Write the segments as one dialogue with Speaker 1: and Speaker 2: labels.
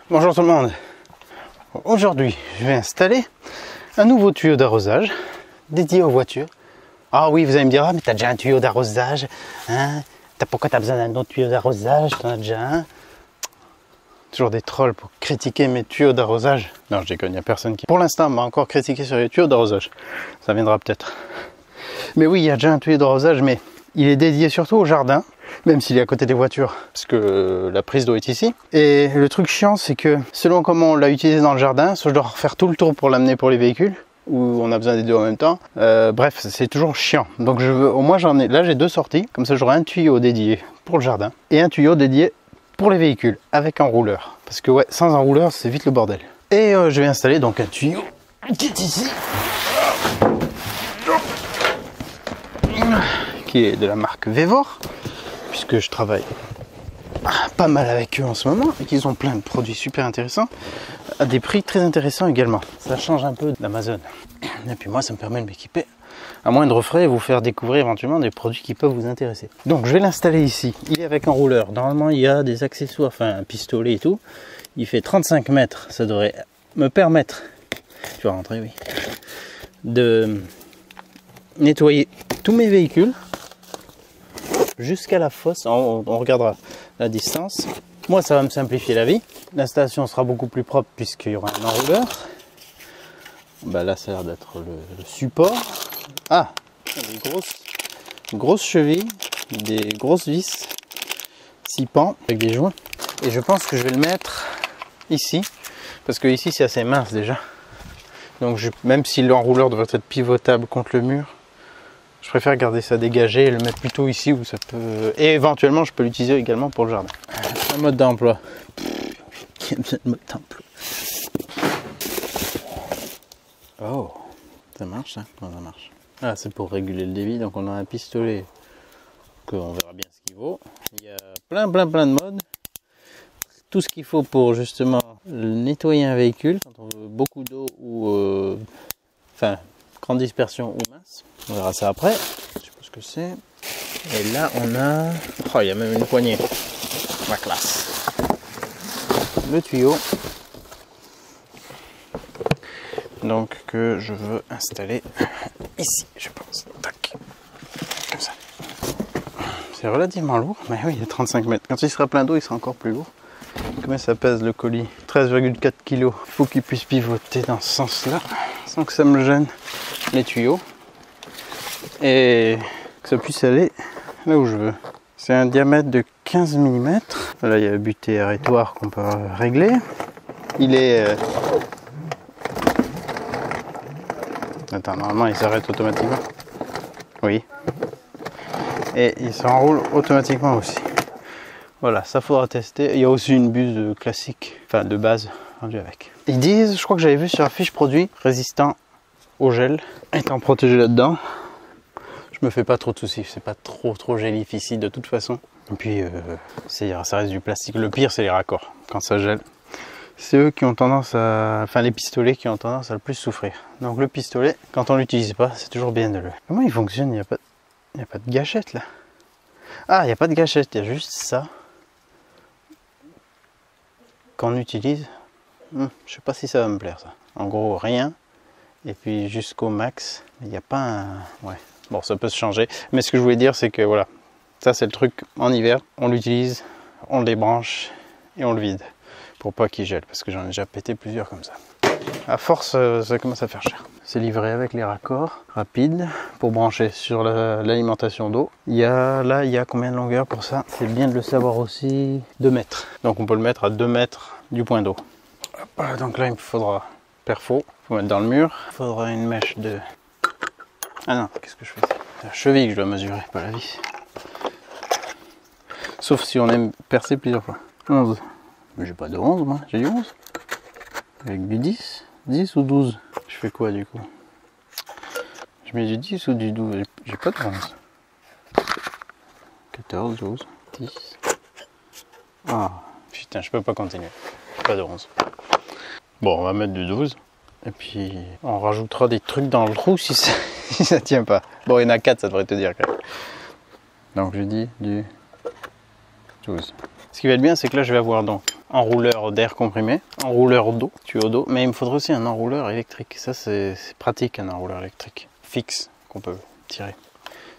Speaker 1: Bonjour tout le monde. Aujourd'hui, je vais installer un nouveau tuyau d'arrosage dédié aux voitures. Ah oui, vous allez me dire, ah, mais t'as déjà un tuyau d'arrosage, hein? Pourquoi t'as besoin d'un autre tuyau d'arrosage? T'en as déjà un? Toujours des trolls pour critiquer mes tuyaux d'arrosage. Non, je déconne, il n'y a personne qui, pour l'instant, m'a encore critiqué sur les tuyaux d'arrosage. Ça viendra peut-être. Mais oui, il y a déjà un tuyau d'arrosage, mais il est dédié surtout au jardin, même s'il est à côté des voitures, parce que la prise d'eau est ici. Et le truc chiant, c'est que selon comment on l'a utilisé dans le jardin, soit je dois refaire tout le tour pour l'amener pour les véhicules, ou on a besoin des deux en même temps. Bref, c'est toujours chiant. Donc je veux, au moins j'en ai, là j'ai deux sorties, comme ça j'aurai un tuyau dédié pour le jardin et un tuyau dédié pour les véhicules avec un rouleur. Parce que ouais, sans un rouleur, c'est vite le bordel. Et je vais installer donc un tuyau qui est ici, qui est de la marque Vevor, puisque je travaille pas mal avec eux en ce moment et qu'ils ont plein de produits super intéressants à des prix très intéressants également. Ça change un peu d'Amazon. Et puis moi, ça me permet de m'équiper à moindre frais et vous faire découvrir éventuellement des produits qui peuvent vous intéresser. Donc je vais l'installer ici. Il est avec un rouleur. Normalement, il y a des accessoires, enfin un pistolet et tout. Il fait 35 mètres. Ça devrait me permettre, tu vas rentrer, oui, de nettoyer tous mes véhicules jusqu'à la fosse. On regardera la distance. Moi, ça va me simplifier la vie. L'installation sera beaucoup plus propre puisqu'il y aura un enrouleur. Bah là, ça a l'air d'être le support. Ah, des grosses chevilles, des grosses vis, 6 pans avec des joints. Et je pense que je vais le mettre ici, parce que ici c'est assez mince déjà. Donc même si l'enrouleur devrait être pivotable contre le mur, je préfère garder ça dégagé et le mettre plutôt ici où ça peut... Et éventuellement je peux l'utiliser également pour le jardin. Un mode d'emploi. Quel mode d'emploi. Oh, ça marche ça? Non, ça marche. Ah, c'est pour réguler le débit, donc on a un pistolet qu'on verra bien ce qu'il vaut. Il y a plein de modes. Tout ce qu'il faut pour justement nettoyer un véhicule quand on veut beaucoup d'eau ou enfin grande dispersion ou mince. On verra ça après. Je sais pas ce que c'est. Et là on a, oh, il y a même une poignée. La classe. Le tuyau. Donc que je veux installer ici, je pense. Tac. Comme ça. C'est relativement lourd, mais oui, il y a 35 mètres. Quand il sera plein d'eau, il sera encore plus lourd. Combien ça pèse le colis? 13,4 kg. Il faut qu'il puisse pivoter dans ce sens-là, sans que ça me gêne les tuyaux. Et que ça puisse aller là où je veux. C'est un diamètre de 15 mm. Là, il y a le butée arrêtoir qu'on peut régler. Il est... Attends, normalement, il s'arrête automatiquement. Oui. Et il s'enroule automatiquement aussi. Voilà, ça faudra tester. Il y a aussi une buse classique, enfin de base, vendue avec. Ils disent, je crois que j'avais vu sur la fiche produit, résistant au gel, étant protégé là-dedans. Je me fais pas trop de soucis, c'est pas trop gélif ici de toute façon. Et puis, ça reste du plastique. Le pire, c'est les raccords, quand ça gèle. C'est eux qui ont tendance à... Enfin, les pistolets qui ont tendance à le plus souffrir. Donc le pistolet, quand on l'utilise pas, c'est toujours bien de le... Comment il fonctionne? Il n'y a pas de gâchette là. Ah, il n'y a pas de gâchette, il y a juste ça qu'on utilise. Je sais pas si ça va me plaire ça. En gros, rien. Et puis jusqu'au max. Il n'y a pas un... Ouais. Bon, ça peut se changer. Mais ce que je voulais dire, c'est que voilà. Ça, c'est le truc en hiver. On l'utilise, on le débranche et on le vide. Pour pas qu'il gèle. Parce que j'en ai déjà pété plusieurs comme ça. À force, ça commence à faire cher. C'est livré avec les raccords rapides pour brancher sur l'alimentation d'eau. Là, il y a combien de longueur pour ça? C'est bien de le savoir aussi. 2 mètres. Donc on peut le mettre à 2 mètres du point d'eau. Donc là, il me faudra perfo. Il faut mettre dans le mur. Il faudra une mèche de... Ah non, qu'est-ce que je fais? C'est la cheville que je dois mesurer, pas la vis. Sauf si on aime percer plusieurs fois. 11. Mais j'ai pas de 11 moi, j'ai du 11. Avec du 10. 10 ou 12? Je fais quoi du coup? Je mets du 10 ou du 12? J'ai pas de 11. 14, 12, 10. Ah, putain, je peux pas continuer. Pas de 11. Bon, on va mettre du 12. Et puis, on rajoutera des trucs dans le trou si ça tient pas. Bon, il y en a 4, ça devrait te dire quand même. Donc, je dis du 12. Ce qui va être bien, c'est que là, je vais avoir donc enrouleur d'air comprimé, enrouleur d'eau, tuyau d'eau, mais il me faudrait aussi un enrouleur électrique. Ça c'est pratique, un enrouleur électrique fixe qu'on peut tirer,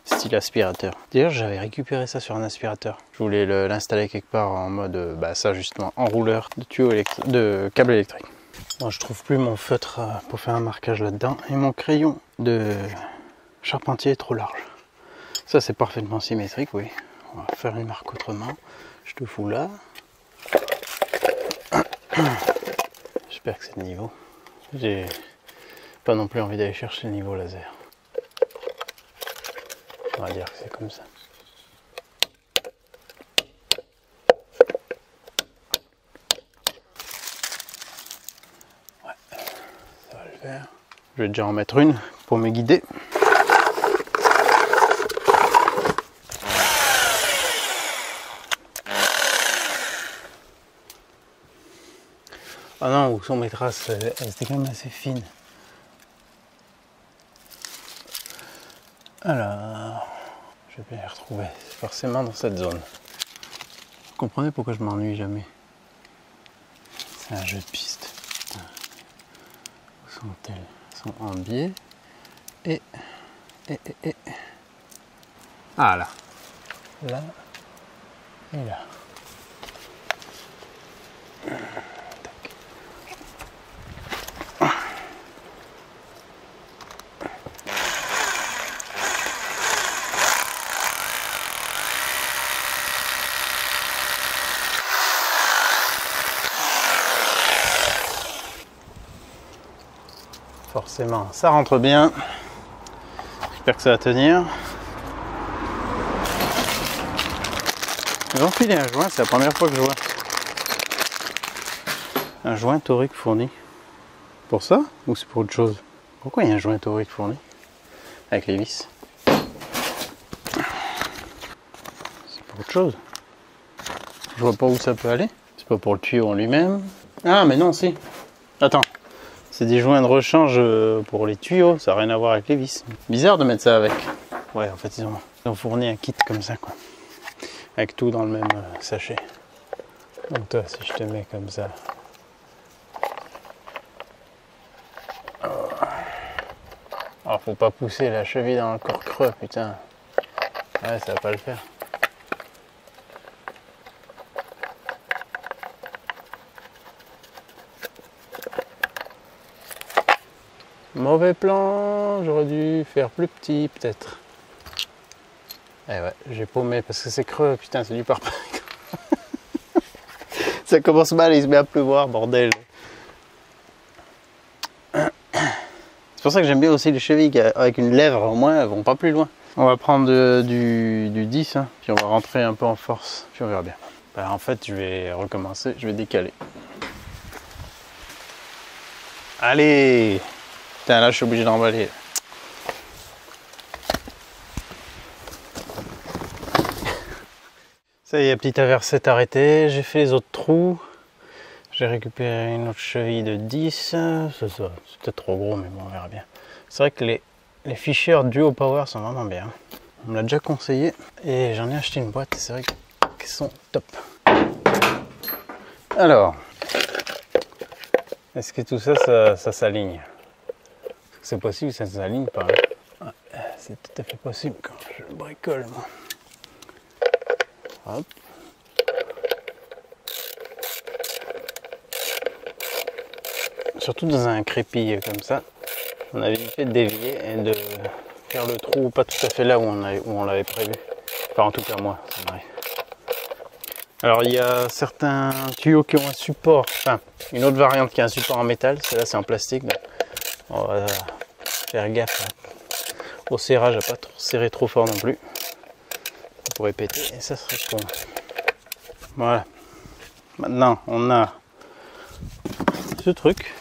Speaker 1: style aspirateur. D'ailleurs j'avais récupéré ça sur un aspirateur. Je voulais l'installer quelque part en mode, ça justement, enrouleur de tuyau de câble électrique. Bon, je trouve plus mon feutre pour faire un marquage là-dedans et mon crayon de charpentier est trop large. Ça c'est parfaitement symétrique, oui. On va faire une marque autrement. Je te fous là. J'espère que c'est le niveau. J'ai pas non plus envie d'aller chercher le niveau laser. On va dire que c'est comme ça. Ouais, ça va le faire. Je vais déjà en mettre une pour me guider. Ah non, où sont mes traces? Elles étaient quand même assez fines. Alors, je vais bien les retrouver. C'est forcément dans cette zone. Vous comprenez pourquoi je m'ennuie jamais? C'est un jeu de piste. Où sont-elles? Elles sont en biais. Et. Ah là. Là. Et là. Forcément, ça rentre bien. J'espère que ça va tenir. J'ai enfilé un joint, c'est la première fois que je vois un joint torique fourni. Pour ça ou c'est pour autre chose? Pourquoi il y a un joint torique fourni avec les vis? C'est pour autre chose. Je vois pas où ça peut aller. C'est pas pour le tuyau en lui-même. Ah mais non, si. Attends. C'est des joints de rechange pour les tuyaux, ça n'a rien à voir avec les vis. Bizarre de mettre ça avec. Ouais, en fait, ils ont fourni un kit comme ça, quoi. Avec tout dans le même sachet. Donc toi, si je te mets comme ça. Alors, faut pas pousser la cheville dans le corps creux, putain. Ouais, ça va pas le faire. Mauvais plan, j'aurais dû faire plus petit peut-être. Eh ouais, j'ai paumé parce que c'est creux, putain, c'est du pare-brise. Ça commence mal, il se met à pleuvoir, bordel. C'est pour ça que j'aime bien aussi les chevilles avec une lèvre, au moins elles vont pas plus loin. On va prendre du 10, hein, puis on va rentrer un peu en force, puis on verra bien. Bah, en fait, je vais recommencer, je vais décaler. Allez! Putain, là je suis obligé d'emballer. Ça y est, petite averse arrêtée. J'ai fait les autres trous. J'ai récupéré une autre cheville de 10. C'est peut-être trop gros, mais bon, on verra bien. C'est vrai que les Fisher Duo Power sont vraiment bien. On me l'a déjà conseillé. Et j'en ai acheté une boîte. C'est vrai qu'elles sont top. Alors, est-ce que tout ça, ça s'aligne? C'est possible que ça ne s'aligne pas. Hein. Ouais, c'est tout à fait possible quand je bricole, moi. Hop. Surtout dans un crépi comme ça, on avait évité de dévier et de faire le trou pas tout à fait là où on l'avait prévu. Enfin, en tout cas, moi, ça m'arrive. Alors, il y a certains tuyaux qui ont un support, enfin, une autre variante qui a un support en métal. Celle-là, c'est en plastique. Donc on va faire gaffe au serrage, à pas trop serrer trop fort non plus. Ça pourrait péter et ça serait con. Voilà. Maintenant, on a ce truc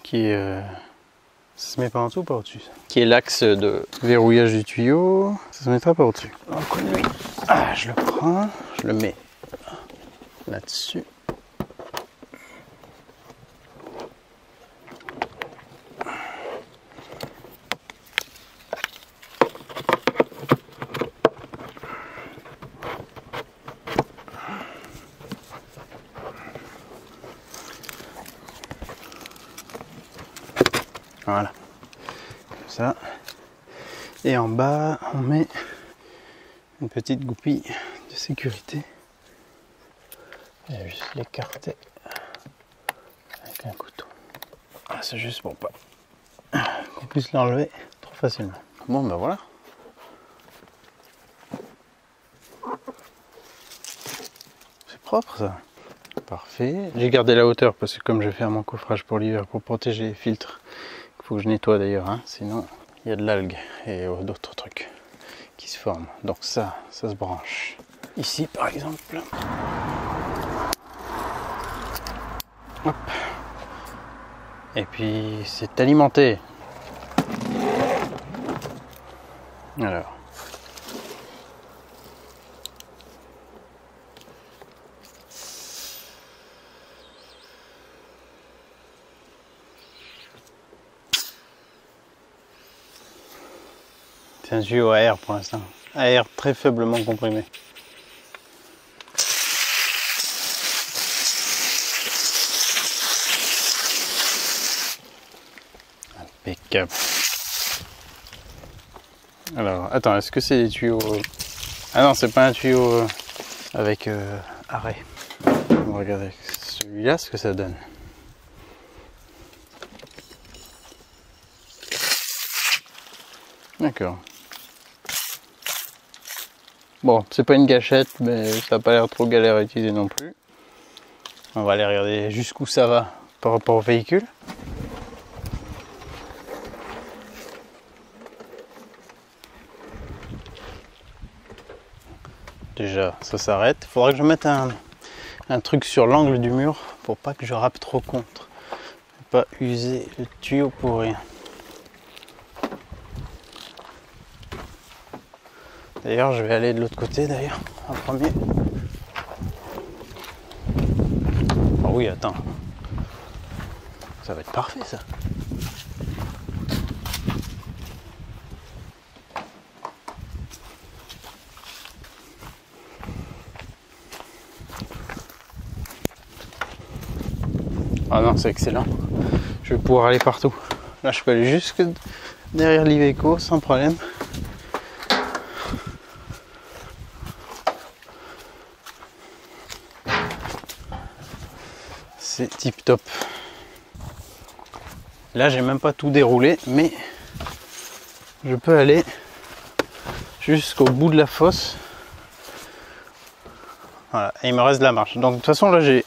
Speaker 1: qui est... ça se met pas en dessous ou pas au-dessus? Qui est l'axe de verrouillage du tuyau. Ça se mettra pas au-dessus. Donc lui, je le prends, je le mets là-dessus. ça. Et en bas, on met une petite goupille de sécurité. Il y a juste l'écarter avec un couteau. Ah, c'est juste pour pas qu'on puisse l'enlever trop facilement. Bon, ben voilà. C'est propre ça. Parfait. J'ai gardé la hauteur parce que comme je vais faire mon coffrage pour l'hiver pour protéger les filtres, il faut que je nettoie d'ailleurs, hein, sinon il y a de l'algue et d'autres trucs qui se forment. Donc ça se branche. Ici par exemple. Hop. Et puis c'est alimenté. Alors. C'est un tuyau à air pour l'instant. À air très faiblement comprimé. Impeccable. Alors, attends, est-ce que c'est des tuyaux... Ah non, c'est pas un tuyau avec arrêt. On va regarder celui-là, ce que ça donne. D'accord. Bon, c'est pas une gâchette, mais ça n'a pas l'air trop galère à utiliser non plus. On va aller regarder jusqu'où ça va par rapport au véhicule. Déjà, ça s'arrête. Il faudra que je mette un truc sur l'angle du mur pour pas que je rappe trop contre. Pas user le tuyau pour rien. D'ailleurs, je vais aller de l'autre côté d'ailleurs, en premier. Oh oui, attends. Ça va être parfait ça. Ah non, c'est excellent. Je vais pouvoir aller partout. Là, je peux aller jusque derrière l'Iveco sans problème. C'est tip top. Là, j'ai même pas tout déroulé, mais je peux aller jusqu'au bout de la fosse. Voilà, et il me reste de la marche. Donc de toute façon, là, j'ai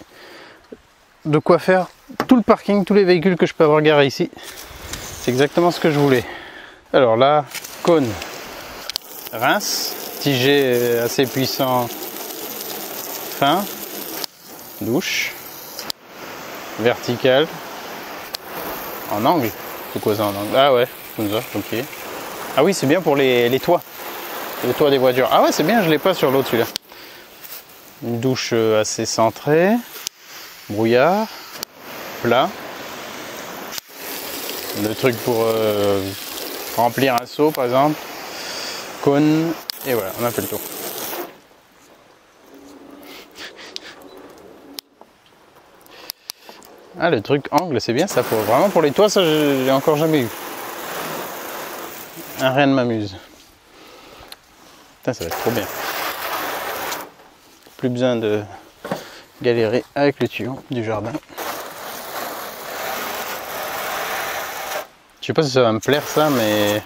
Speaker 1: de quoi faire tout le parking, tous les véhicules que je peux avoir garés ici. C'est exactement ce que je voulais. Alors là, cône, rince, tigé assez puissant, fin, douche, verticale, en angle. C'est quoi ça en angle? Ah ouais, comme ça, ok. Ah oui, c'est bien pour les toits. Le toit des voitures. Ah ouais, c'est bien, je l'ai pas sur l'autre celui-là. Une douche assez centrée. Brouillard. Plat. Le truc pour remplir un seau par exemple. Cône. Et voilà, on a fait le tour. Ah, le truc angle, c'est bien ça. Vraiment pour les toits, ça j'ai encore jamais eu. Rien ne m'amuse. Putain, ça va être trop bien. Plus besoin de galérer avec le tuyau du jardin. Je sais pas si ça va me plaire ça, mais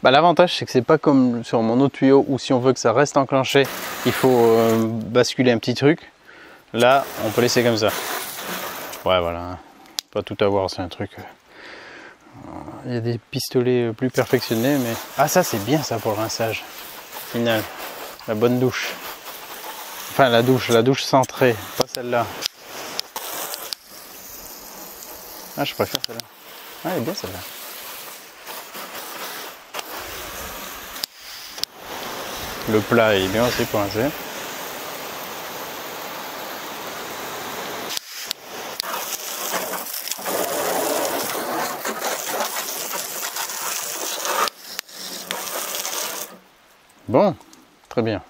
Speaker 1: bah, l'avantage c'est que c'est pas comme sur mon autre tuyau où si on veut que ça reste enclenché, il faut basculer un petit truc. Là, on peut laisser comme ça. Ouais, voilà. Pas tout avoir, c'est un truc. Il y a des pistolets plus perfectionnés, mais ah, ça c'est bien ça pour le rinçage final. La bonne douche. Enfin la douche centrée, pas celle-là. Ah, je préfère celle-là. Ah, elle est bien celle-là. Le plat est bien aussi pour rincer. Bon, très bien.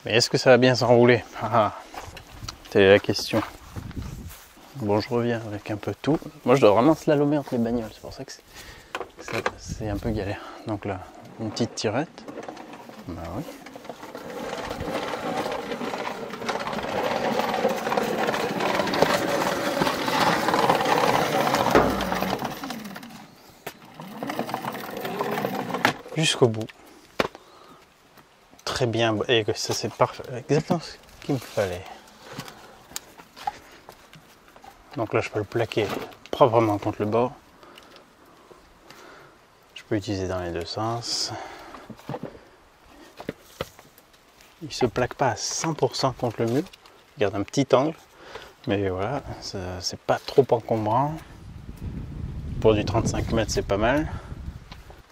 Speaker 1: Mais est-ce que ça va bien s'enrouler? Ah, c'est la question. Bon, je reviens avec un peu tout. Moi, je dois vraiment slalomer entre les bagnoles, c'est pour ça que c'est un peu galère. Donc là, une petite tirette. Bah oui. Jusqu'au bout. Très bien, et ça c'est parfait, exactement ce qu'il me fallait. Donc là je peux le plaquer proprement contre le bord. Je peux l'utiliser dans les deux sens. Il se plaque pas à 100% contre le mur, il garde un petit angle, mais voilà, c'est pas trop encombrant. Pour du 35 mètres c'est pas mal.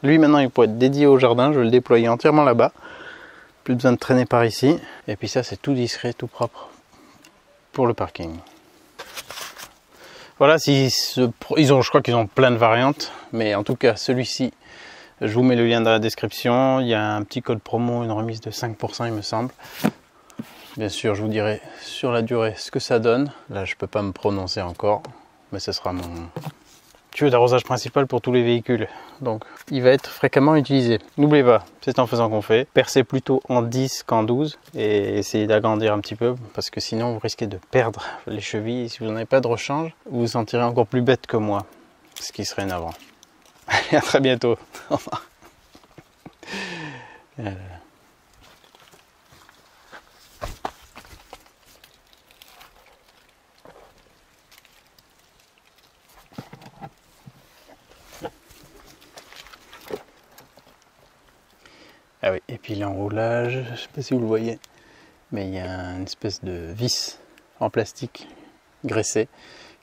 Speaker 1: Lui maintenant il pourrait être dédié au jardin, je vais le déployer entièrement là-bas. Plus besoin de traîner par ici. Et puis ça c'est tout discret, tout propre pour le parking. Voilà, je crois qu'ils ont plein de variantes, mais en tout cas celui-ci, je vous mets le lien dans la description. Il y a un petit code promo, une remise de 5% il me semble. Bien sûr je vous dirai sur la durée ce que ça donne. Là je peux pas me prononcer encore, mais ce sera mon tuyau d'arrosage principal pour tous les véhicules. Donc il va être fréquemment utilisé. N'oubliez pas, c'est en faisant qu'on fait. Percez plutôt en 10 qu'en 12 et essayez d'agrandir un petit peu parce que sinon vous risquez de perdre les chevilles. Si vous n'avez pas de rechange, vous vous sentirez encore plus bête que moi, ce qui serait navrant. Allez, à très bientôt. Au revoir. Ah oui, et puis l'enroulage, je ne sais pas si vous le voyez, mais il y a une espèce de vis en plastique graissé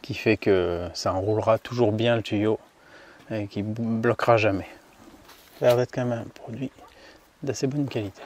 Speaker 1: qui fait que ça enroulera toujours bien le tuyau et qui bloquera jamais. Ça a l'air d'être quand même un produit d'assez bonne qualité.